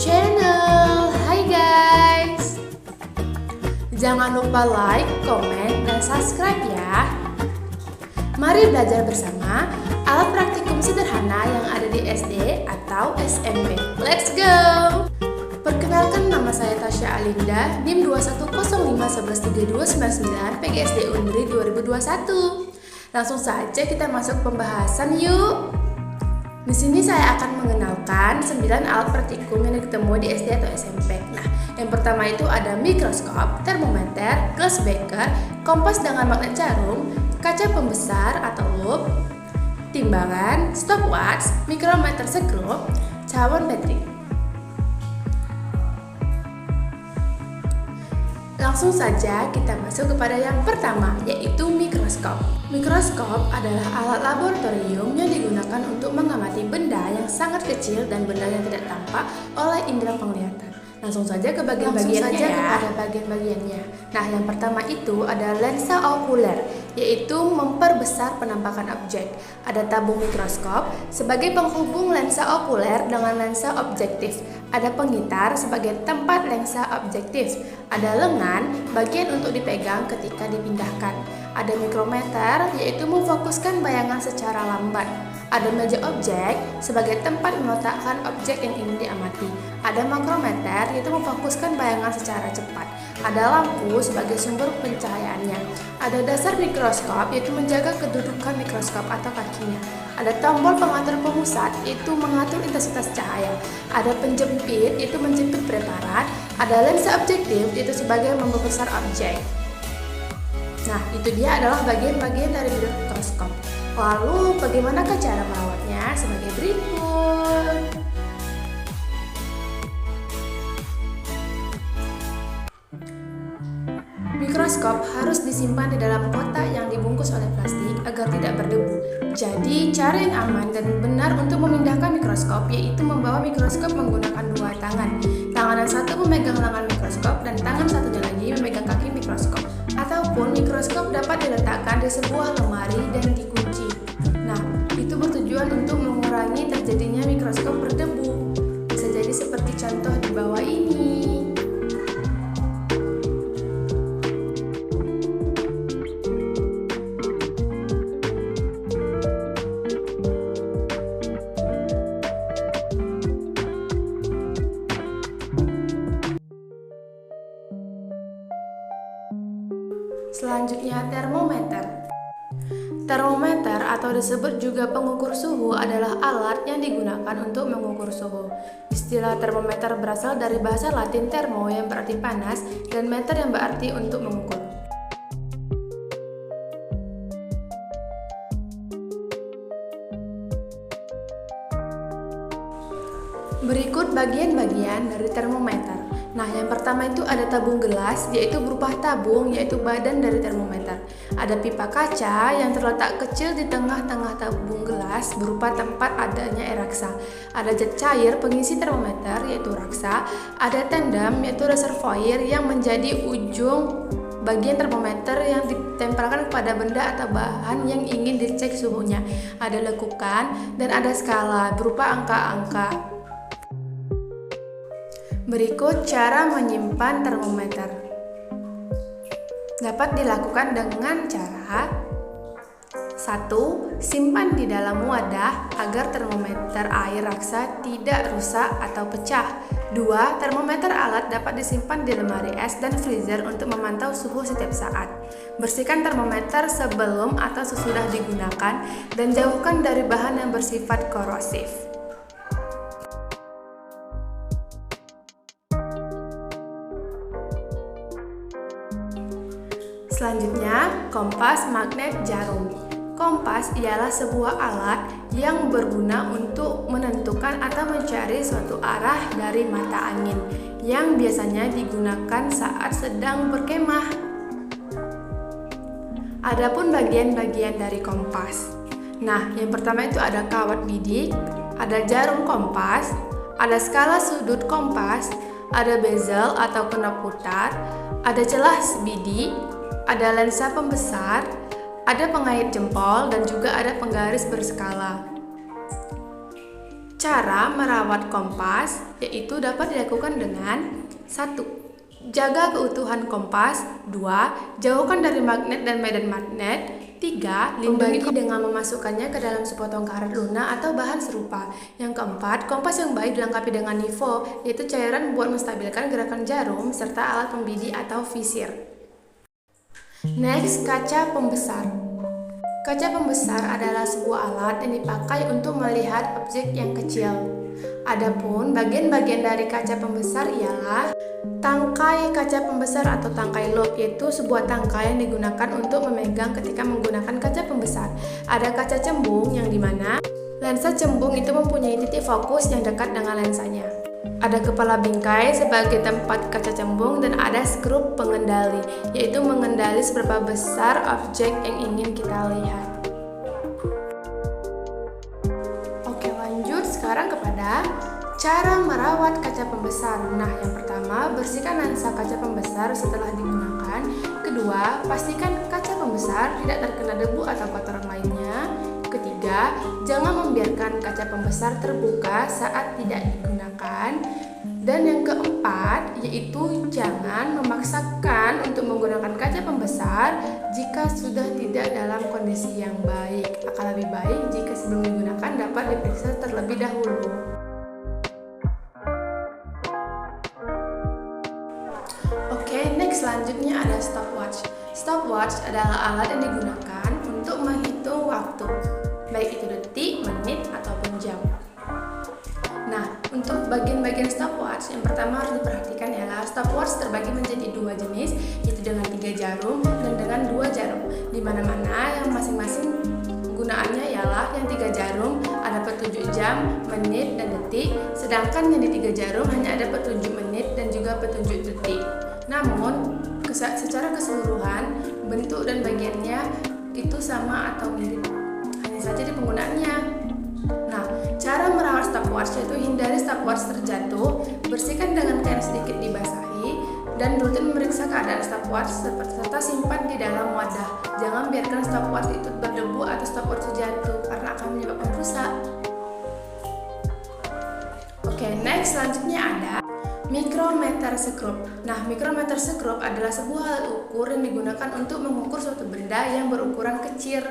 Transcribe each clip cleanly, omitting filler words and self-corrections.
channel. Hai guys. Jangan lupa like, komen, dan subscribe ya. Mari belajar bersama alat praktikum sederhana yang ada di SD atau SMP. Let's go. Perkenalkan, nama saya Tasya Alinda, NIM 2105113299, PGSD Unri 2021. Langsung saja kita masuk pembahasan yuk. Di sini saya akan mengenalkan 9 alat praktikum yang ditemui di SD atau SMP. Nah, yang pertama itu ada mikroskop, termometer, glass beaker, kompas dengan magnet jarum, kaca pembesar atau loupe, timbangan, stopwatch, mikrometer skrup, cawan metrik. Langsung saja kita masuk kepada yang pertama, yaitu mikroskop. Mikroskop adalah alat laboratorium yang digunakan untuk mengamati benda yang sangat kecil dan benda yang tidak tampak oleh indera penglihatan. Langsung saja ke bagian-bagiannya. Nah, yang pertama itu ada lensa okuler, yaitu memperbesar penampakan objek. Ada tabung mikroskop sebagai penghubung lensa okuler dengan lensa objektif. Ada pengitar sebagai tempat lensa objektif. Ada lengan, bagian untuk dipegang ketika dipindahkan. Ada mikrometer, yaitu memfokuskan bayangan secara lambat. Ada meja objek sebagai tempat meletakkan objek yang ingin diamati. Ada makrometer, yaitu memfokuskan bayangan secara cepat. Ada lampu sebagai sumber pencahayaannya. Ada dasar mikroskop, yaitu menjaga kedudukan mikroskop atau kakinya. Ada tombol pengatur pemusat, yaitu mengatur intensitas cahaya. Ada penjepit, yaitu menjepit preparat. Ada lensa objektif, yaitu sebagai membesar objek. Nah, itu dia adalah bagian-bagian dari mikroskop. Lalu, bagaimanakah cara merawatnya? Sebagai berikut. Mikroskop harus disimpan di dalam kotak yang dibungkus oleh plastik agar tidak berdebu. Jadi, cara yang aman dan benar untuk memindahkan mikroskop yaitu membawa mikroskop menggunakan dua tangan. Tangan yang satu memegang lengan mikroskop dan tangan satunya lagi memegang kaki mikroskop. Ataupun mikroskop dapat diletakkan di sebuah lemari dan dikunci. Nah, itu bertujuan untuk mengurangi terjadinya mikroskop berdebu. Bisa jadi seperti contoh di bawah ini. Selanjutnya, termometer. Termometer atau disebut juga pengukur suhu adalah alat yang digunakan untuk mengukur suhu. Istilah termometer berasal dari bahasa Latin thermo yang berarti panas dan meter yang berarti untuk mengukur. Berikut bagian-bagian dari termometer. Nah, yang pertama itu ada tabung gelas, yaitu berupa tabung, yaitu badan dari termometer. Ada pipa kaca yang terletak kecil di tengah-tengah tabung gelas berupa tempat adanya air raksa. Ada zat cair pengisi termometer, yaitu raksa. Ada tandem, yaitu reservoir yang menjadi ujung bagian termometer yang ditempelkan kepada benda atau bahan yang ingin dicek suhunya. Ada lekukan dan ada skala berupa angka-angka. Berikut cara menyimpan termometer. Dapat dilakukan dengan cara 1. Simpan di dalam wadah agar termometer air raksa tidak rusak atau pecah. 2. Termometer alat dapat disimpan di lemari es dan freezer untuk memantau suhu setiap saat. Bersihkan termometer sebelum atau sesudah digunakan dan jauhkan dari bahan yang bersifat korosif. Selanjutnya, kompas magnet jarum. Kompas ialah sebuah alat yang berguna untuk menentukan atau mencari suatu arah dari mata angin yang biasanya digunakan saat sedang berkemah. Adapun bagian-bagian dari kompas. Nah, yang pertama itu ada kawat bidik, ada jarum kompas, ada skala sudut kompas, ada bezel atau knop putar, ada celah bidik, ada lensa pembesar, ada pengait jempol, dan juga ada penggaris berskala. Cara merawat kompas yaitu dapat dilakukan dengan 1. Jaga keutuhan kompas. 2. Jauhkan dari magnet dan medan magnet. 3. Lindungi dengan memasukkannya ke dalam sepotong karet lunak atau bahan serupa. Yang keempat, kompas yang baik dilengkapi dengan nifo, yaitu cairan buat menstabilkan gerakan jarum serta alat pembidik atau visir. Next, kaca pembesar. Kaca pembesar adalah sebuah alat yang dipakai untuk melihat objek yang kecil. Adapun bagian-bagian dari kaca pembesar ialah tangkai kaca pembesar atau tangkai loop, yaitu sebuah tangkai yang digunakan untuk memegang ketika menggunakan kaca pembesar. Ada kaca cembung yang dimana lensa cembung itu mempunyai titik fokus yang dekat dengan lensanya. Ada kepala bingkai sebagai tempat kaca cembung dan ada skrup pengendali, yaitu mengendali seberapa besar objek yang ingin kita lihat. Oke, lanjut sekarang kepada cara merawat kaca pembesar. Nah, yang pertama, bersihkan lensa kaca pembesar setelah digunakan. Kedua, pastikan kaca pembesar tidak terkena debu atau kotoran lainnya. Ketiga, jangan membiarkan kaca pembesar terbuka saat tidak digunakan. Dan yang keempat, yaitu jangan memaksakan untuk menggunakan kaca pembesar jika sudah tidak dalam kondisi yang baik. Akan lebih baik jika sebelum digunakan dapat diperiksa terlebih dahulu. Oke, next selanjutnya ada stopwatch. Stopwatch adalah alat yang digunakan untuk menghitung waktu, baik itu detik, menit, ataupun jam. Nah, untuk bagian-bagian stopwatch, yang pertama harus diperhatikan ialah stopwatch terbagi menjadi 2 jenis, yaitu dengan 3 jarum dan dengan 2 jarum. Di mana-mana yang masing-masing gunaannya ialah yang 3 jarum ada petunjuk jam, menit, dan detik, sedangkan yang di 3 jarum hanya ada petunjuk menit dan juga petunjuk detik. Namun, secara keseluruhan, bentuk dan bagiannya itu sama atau mirip, hanya saja di penggunaannya. Nah, cara merawat stopwatch yaitu hindari stopwatch terjatuh, bersihkan dengan kain sedikit dibasahi, dan rutin memeriksa keadaan stopwatch serta simpan di dalam wadah. Jangan biarkan stopwatch itu berdebu atau stopwatch terjatuh karena akan menyebabkan rusak. Oke, next selanjutnya ada mikrometer skrup. Nah, mikrometer skrup adalah sebuah alat ukur yang digunakan untuk mengukur suatu benda yang berukuran kecil.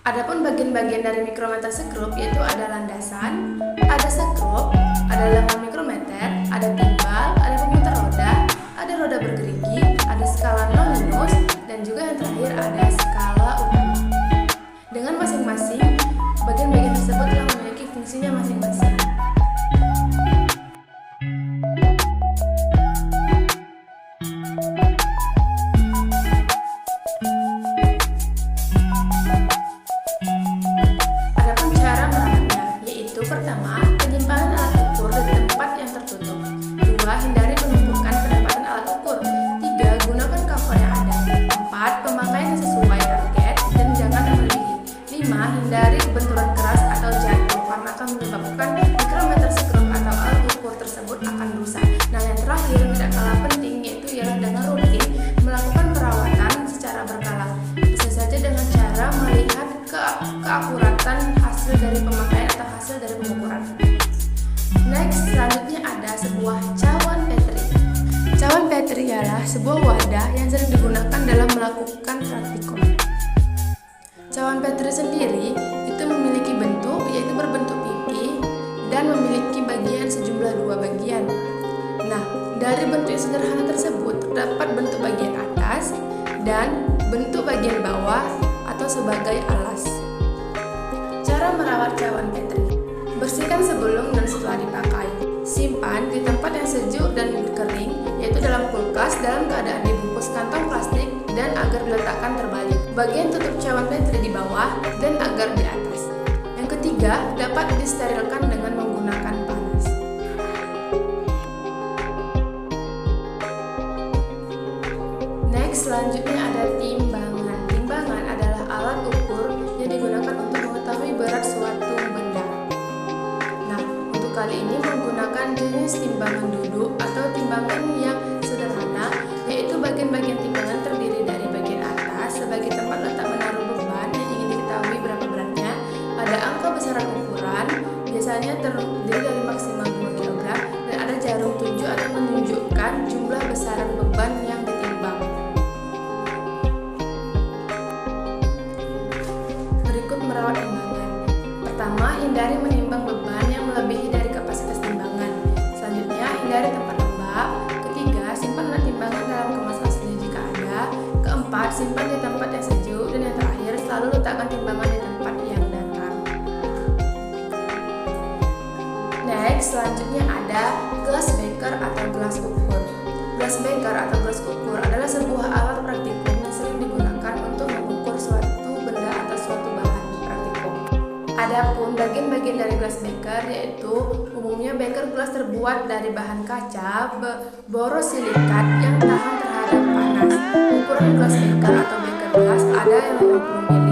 Adapun bagian-bagian dari mikrometer skrup yaitu ada landasan, ada skrup, ada lengkap mikrometer, ada timbal, ada pemutar roda, ada roda bergerigi, ada skala 0 minus, dan juga yang terakhir ada skala ukur. Dengan masing-masing, bagian-bagian tersebut telah memiliki fungsinya masing-masing. Pertama, penyimpangan alat ukur dari tempat yang tertutup. 2. Hindari penumpukan penempatan alat ukur. 3. Gunakan cover yang ada. 4. Pemakaian yang sesuai target dan jangan melebihi. 5. Hindari benturan keras atau jatuh karena akan menyebabkan mikrometer skrup atau alat ukur tersebut akan rusak. Nah, yang terakhir tidak kalah penting yaitu ialah dengan rutin melakukan perawatan secara berkala. Bisa saja dengan cara melihat keakuratan hasil dari pemakaian atau hasil dari pengukuran. Next, selanjutnya ada sebuah cawan Petri. Cawan Petri ialah sebuah wadah yang sering digunakan dalam melakukan praktikum. Cawan Petri sendiri itu memiliki bentuk yaitu berbentuk pipi dan memiliki bagian sejumlah 2 bagian. Nah, dari bentuk yang sederhana tersebut terdapat bentuk bagian atas dan bentuk bagian bawah atau sebagai alas. Cara merawat cawan Petri: bersihkan sebelum dan setelah dipakai. Simpan di tempat yang sejuk dan kering, yaitu dalam kulkas dalam keadaan dibungkus kantong plastik dan agar diletakkan terbalik. Bagian tutup cawan Petri di bawah dan agar di atas. Yang ketiga, dapat disterilkan dengan menggunakan panas. Next, selanjutnya ada timbangan. Timbangan adalah alat ukur yang digunakan untuk mengetahui berat suatu benda. Nah, untuk kali ini menggunakan jenis timbangan duduk atau timbangan yang sederhana, yaitu bagian-bagian timbangan terdiri dari bagian atas sebagai tempat letak menaruh beban yang ingin diketahui berapa beratnya, ada terdiri dari maksimal 2 kg dan ada jarum tunjuk atau menunjukkan jumlah besaran beban yang ditimbang. Berikut merawat timbangan. Pertama, hindari menimbang beban yang melebihi dari kapasitas timbangan. Selanjutnya, hindari tempat lembab. Ketiga, simpan alat timbangan dalam kemasan aslinya jika ada. Keempat, simpan di tempat yang sejuk. Dan yang terakhir, selalu letakkan timbangan di tempat yang datar. Next, selanjutnya ada gelas beker atau gelas ukur. Gelas beker atau gelas ukur adalah sebuah alat praktikum yang sering digunakan untuk mengukur suatu benda atau suatu bahan praktikum. Adapun bagian-bagian dari gelas beker yaitu umumnya beker gelas terbuat dari bahan kaca borosilikat yang tahan terhadap panas. Ukuran gelas beker atau beker gelas ada yang 50 ml,